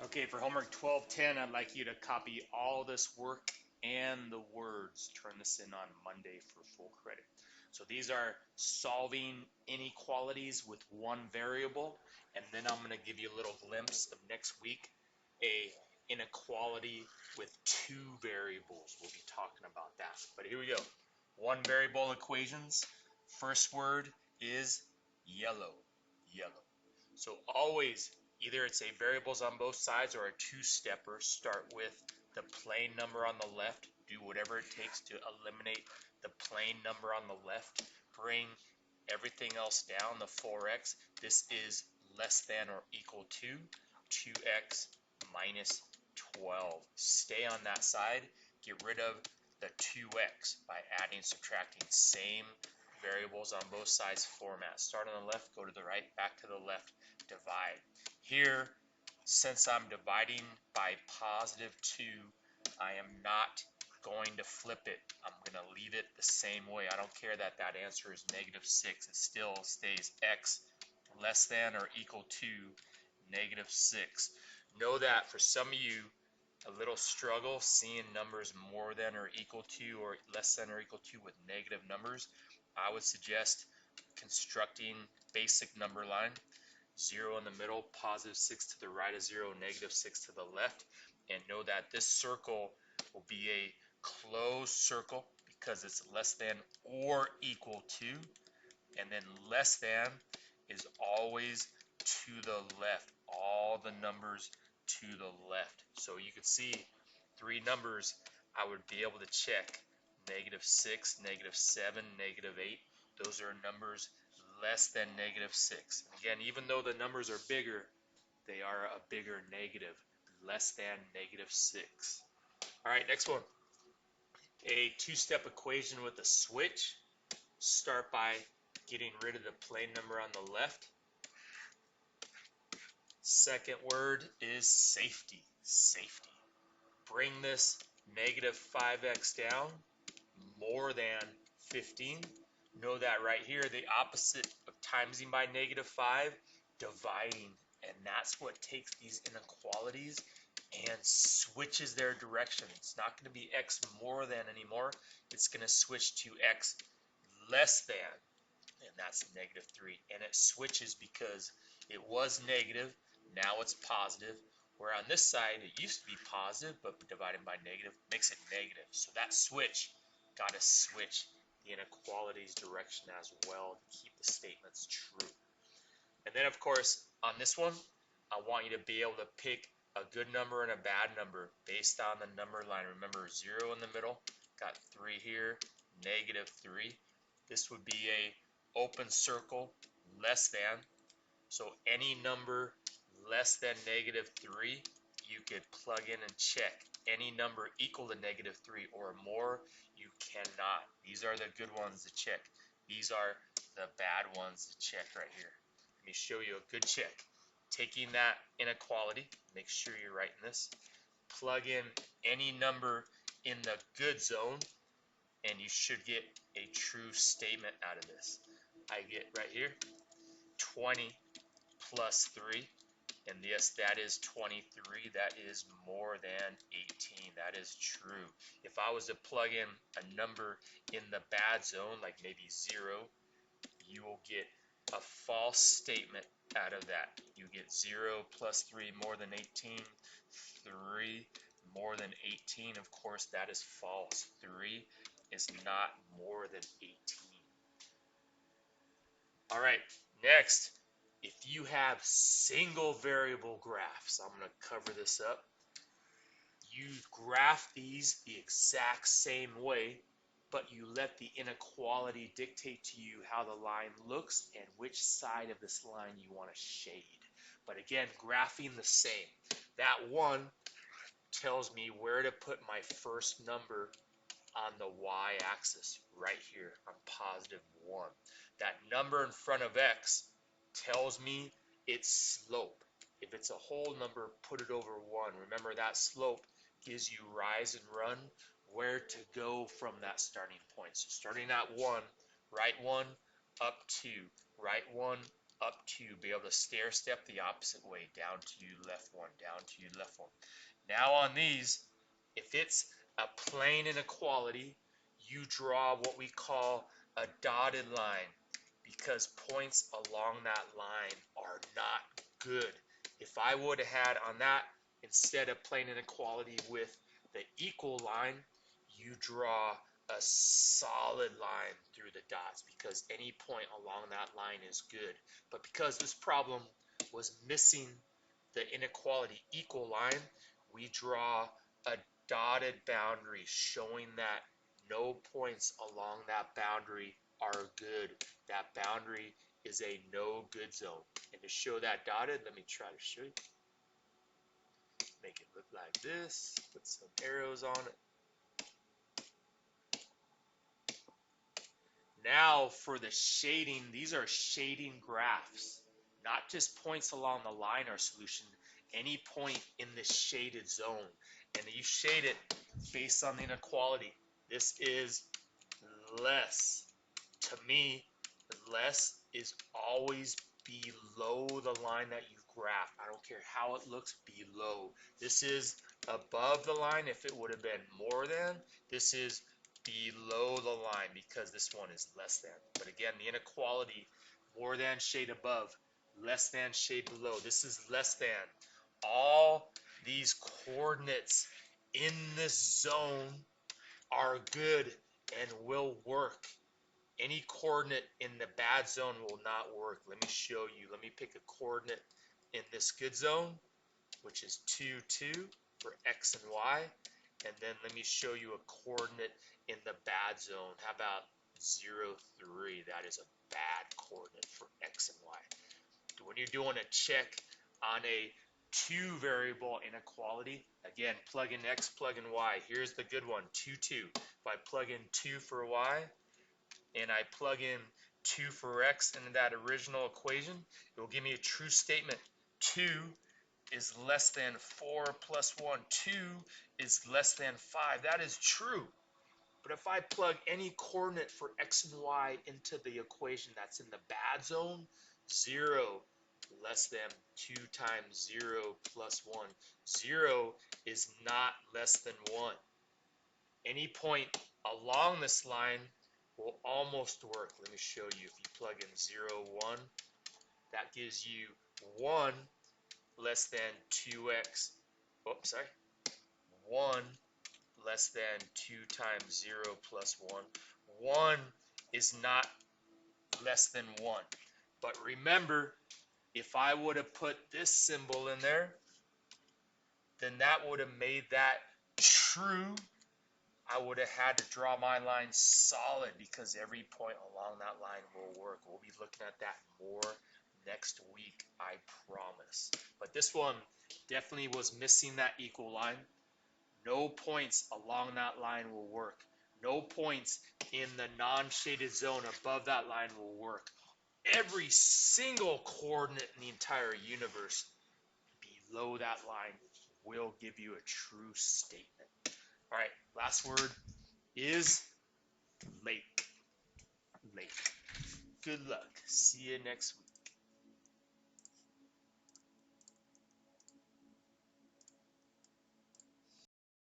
Okay, for homework 1210, I'd like you to copy all this work and the words. Turn this in on Monday for full credit. So these are solving inequalities with one variable, and then I'm going to give you a little glimpse of next week, a inequality with two variables. We'll be talking about that. But here we go. One variable equations. First word is yellow, yellow. So always, either it's a variables on both sides or a two-stepper. Start with the plain number on the left. Do whatever it takes to eliminate the plain number on the left. Bring everything else down, the 4x. This is less than or equal to 2x minus 12. Stay on that side. Get rid of the 2x by adding, subtracting. Same variables on both sides format. Start on the left, go to the right, back to the left, divide. Here, since I'm dividing by positive 2, I am not going to flip it. I'm going to leave it the same way. I don't care that that answer is negative 6. It still stays x less than or equal to negative 6. Know that for some of you, a little struggle seeing numbers more than or equal to or less than or equal to with negative numbers, I would suggest constructing basic number line. 0 in the middle, positive 6 to the right of 0, negative 6 to the left. And know that this circle will be a closed circle because it's less than or equal to. And then less than is always to the left. All the numbers to the left. So you can see three numbers I would be able to check. Negative 6, negative 7, negative 8. Those are numbers less than negative 6. Again, even though the numbers are bigger, they are a bigger negative. Less than negative 6. All right, next one. A two-step equation with a switch. Start by getting rid of the plain number on the left. Second word is safety. Safety. Bring this negative 5x down, more than 15. Know that right here, the opposite of timesing by negative 5, dividing. And that's what takes these inequalities and switches their direction. It's not going to be x more than anymore. It's going to switch to x less than, and that's negative 3. And it switches because it was negative, now it's positive. Where on this side, it used to be positive, but divided by negative makes it negative. So that switch, got to switch the inequalities direction as well to keep the statements true. And then, of course, on this one, I want you to be able to pick a good number and a bad number based on the number line. Remember, 0 in the middle, got 3 here, negative 3. This would be a open circle, less than. So any number less than negative 3, you could plug in and check. Any number equal to negative 3 or more, you cannot. These are the good ones to check. These are the bad ones to check right here. Let me show you a good check. Taking that inequality, make sure you're writing this. Plug in any number in the good zone, and you should get a true statement out of this. I get right here 20 plus 3, and yes, that is 23. That is more than 18. That is true. If I was to plug in a number in the bad zone, like maybe 0, you will get a false statement out of that. You get 0 plus 3 more than 18, 3 more than 18. Of course, that is false. 3 is not more than 18. All right, next, if you have single variable graphs, I'm going to cover this up. You graph these the exact same way, but you let the inequality dictate to you how the line looks and which side of this line you want to shade. But again, graphing the same. That 1 tells me where to put my first number on the y-axis right here on positive 1. That number in front of x tells me its slope. If it's a whole number, put it over 1. Remember, that slope gives you rise and run, where to go from that starting point. So starting at 1, right 1, up 2, right 1, up to be able to stair step the opposite way, down to left one, down to left one. Now on these, if it's a plane inequality, you draw what we call a dotted line, because points along that line are not good. If I would have had on that, instead of plane inequality with the equal line, you draw a solid line through the dots, because any point along that line is good. But because this problem was missing the inequality equal line, we draw a dotted boundary showing that no points along that boundary are good. That boundary is a no good zone. And to show that dotted, let me try to show you. Make it look like this. Put some arrows on it. Now for the shading, these are shading graphs, not just points along the line are solution, any point in the shaded zone. And you shade it based on the inequality. This is less. To me, less is always below the line that you graph. I don't care how it looks, below. This is above the line if it would have been more than. This is below the line because this one is less than. But again, the inequality, more than shade above, less than shade below. This is less than. All these coordinates in this zone are good and will work. Any coordinate in the bad zone will not work. Let me show you. Let me pick a coordinate in this good zone, which is 2, 2 for x and y. And then let me show you a coordinate in the bad zone. How about 0, 3? That is a bad coordinate for x and y. When you're doing a check on a two-variable inequality, again, plug in x, plug in y. Here's the good one, 2, 2. If I plug in 2 for y, and I plug in 2 for x into that original equation, it will give me a true statement. 2 is less than 4 plus 1. 2 is less than 5. That is true. But if I plug any coordinate for x and y into the equation that's in the bad zone, 0 less than 2 times 0 plus 1. 0 is not less than 1. Any point along this line will almost work. Let me show you. If you plug in 0, 1, that gives you 1 less than 2x. Oops, sorry. 1 less than 2 times 0 plus 1. 1 is not less than 1. But remember, if I would have put this symbol in there, then that would have made that true. I would have had to draw my line solid because every point along that line will work. We'll be looking at that more next week, I promise. But this one definitely was missing that equal line. No points along that line will work. No points in the non-shaded zone above that line will work. Every single coordinate in the entire universe below that line will give you a true statement. All right, last word is lake. Lake. Good luck. See you next week.